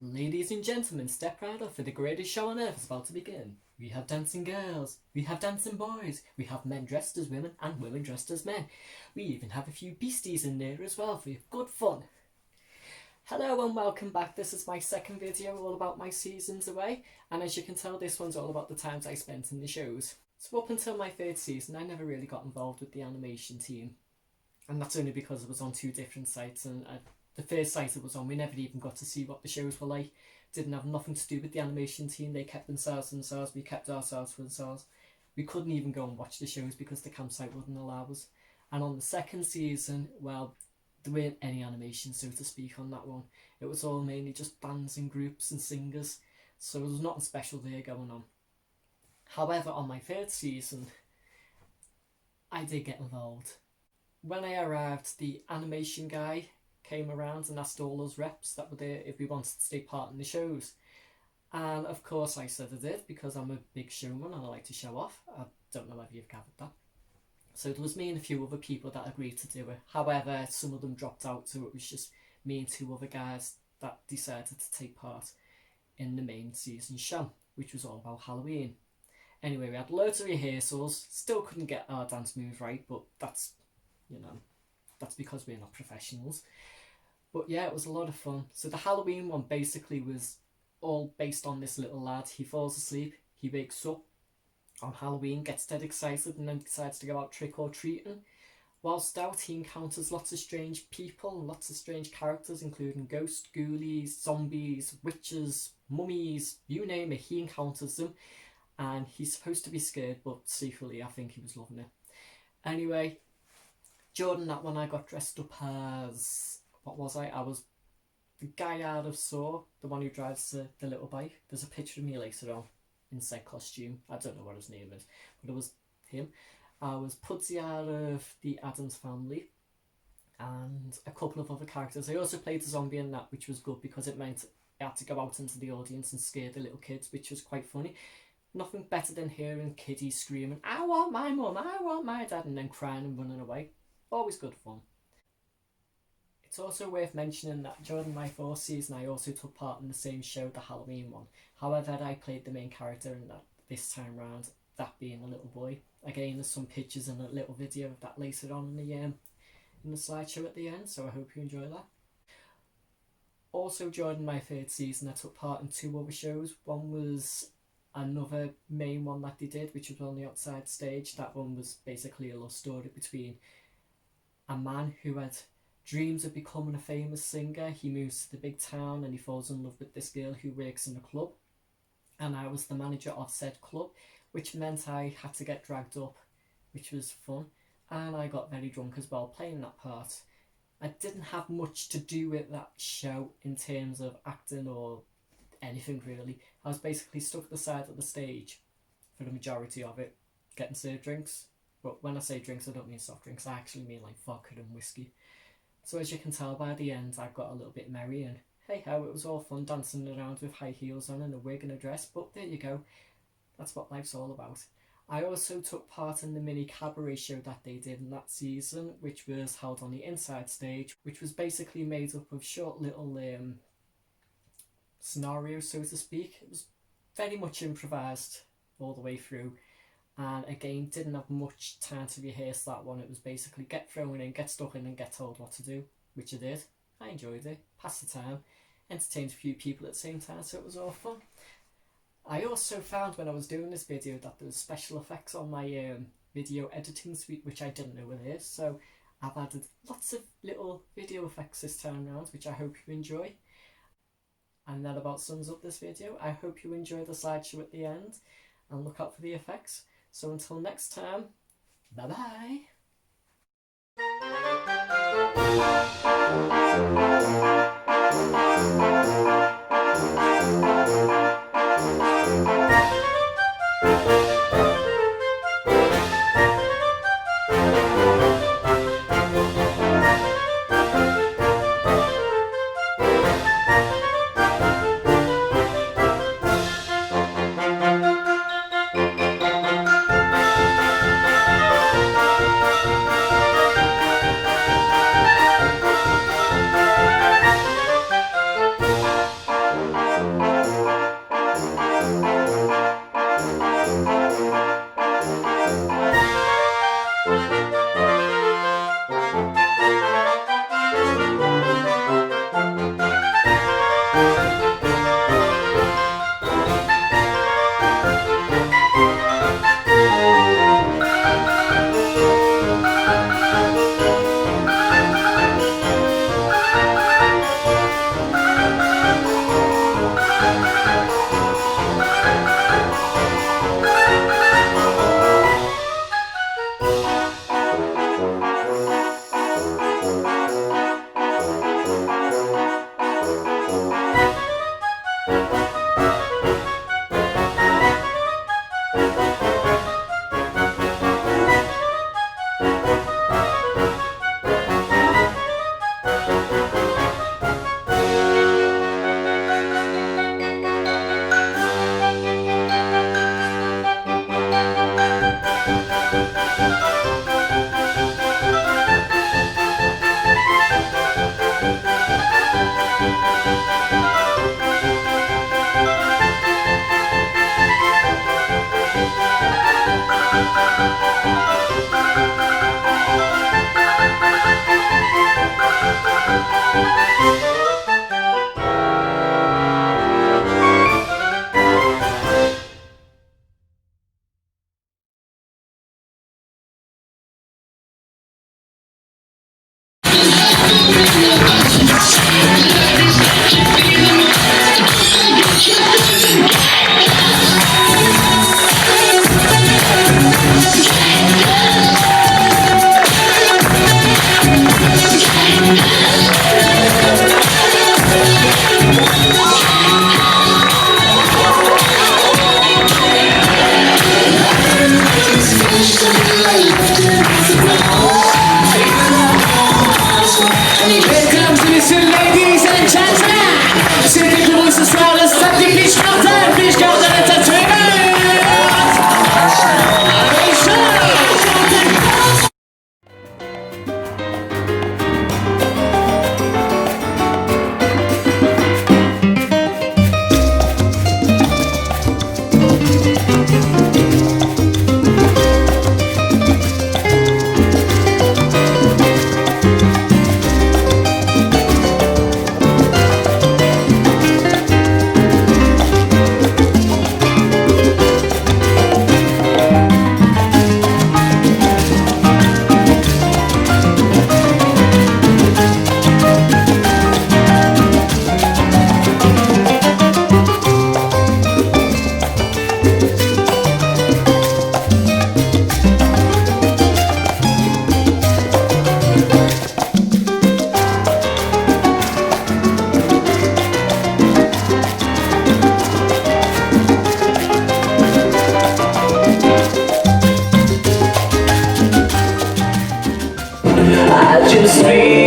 Ladies and gentlemen, step right up for the greatest show on earth is about to begin. We have dancing girls, we have dancing boys, we have men dressed as women and women dressed as men. We even have a few beasties in there as well for good fun. Hello and welcome back. This is my second video all about my seasons away, and as you can tell, this one's all about the times I spent in the shows. So up until my third season, I never really got involved with the animation team, and that's only because it was on two different sites, and the first site it was on, we never even got to see what the shows were like. Didn't have nothing to do with the animation team. They kept themselves to themselves. We kept ourselves for ourselves. We couldn't even go and watch the shows because the campsite wouldn't allow us. And on the second season, well, there weren't any animation, so to speak, on that one. It was all mainly just bands and groups and singers, so there was nothing special there going on. However, on my third season, I did get involved. When I arrived, the animation guy came around and asked all us reps that were there if we wanted to take part in the shows. And of course I said I did, because I'm a big showman and I like to show off. I don't know if you've gathered that. So there was me and a few other people that agreed to do it. However, some of them dropped out, so it was just me and two other guys that decided to take part in the main season show, which was all about Halloween. Anyway, we had loads of rehearsals, still couldn't get our dance moves right, but that's because we're not professionals. But yeah, it was a lot of fun. So the Halloween one basically was all based on this little lad. He falls asleep, he wakes up on Halloween, gets dead excited, and then decides to go out trick-or-treating. Whilst out, he encounters lots of strange people, lots of strange characters, including ghosts, ghoulies, zombies, witches, mummies, you name it, he encounters them. And he's supposed to be scared, but secretly I think he was loving it. Anyway, during that one I got dressed up as... what was I? I was the guy out of Saw, the one who drives the little bike. There's a picture of me later on in said costume. I don't know what his name is, but it was him. I was Pudsey out of the Addams Family and a couple of other characters. I also played a zombie in that, which was good because it meant I had to go out into the audience and scare the little kids, which was quite funny. Nothing better than hearing kiddies screaming, "I want my mum, I want my dad," and then crying and running away. Always good fun. It's also worth mentioning that during my fourth season I also took part in the same show, the Halloween one. However, I played the main character in that this time round, that being a little boy. Again, there's some pictures and a little video of that later on in the slideshow at the end, so I hope you enjoy that. Also during my third season I took part in two other shows. One was another main one that they did, which was on the outside stage. That one was basically a love story between a man who had dreams of becoming a famous singer. He moves to the big town and he falls in love with this girl who works in a club, and I was the manager of said club, which meant I had to get dragged up, which was fun, and I got very drunk as well playing that part. I didn't have much to do with that show in terms of acting or anything really. I was basically stuck at the side of the stage for the majority of it, getting served drinks. But when I say drinks, I don't mean soft drinks, I actually mean like vodka and whiskey. So as you can tell by the end, I got a little bit merry, and hey ho, it was all fun dancing around with high heels on and a wig and a dress, but there you go, that's what life's all about. I also took part in the mini cabaret show that they did in that season, which was held on the inside stage, which was basically made up of short little scenarios, so to speak. It was very much improvised all the way through, and again didn't have much time to rehearse that one. It was basically get thrown in, get stuck in and get told what to do, which I did. I enjoyed it, passed the time, entertained a few people at the same time, so it was all fun. I also found when I was doing this video that there was special effects on my video editing suite, which I didn't know were there, so I've added lots of little video effects this time around, which I hope you enjoy. And that about sums up this video. I hope you enjoy the slideshow at the end and look out for the effects. So until next time, bye bye. sweet.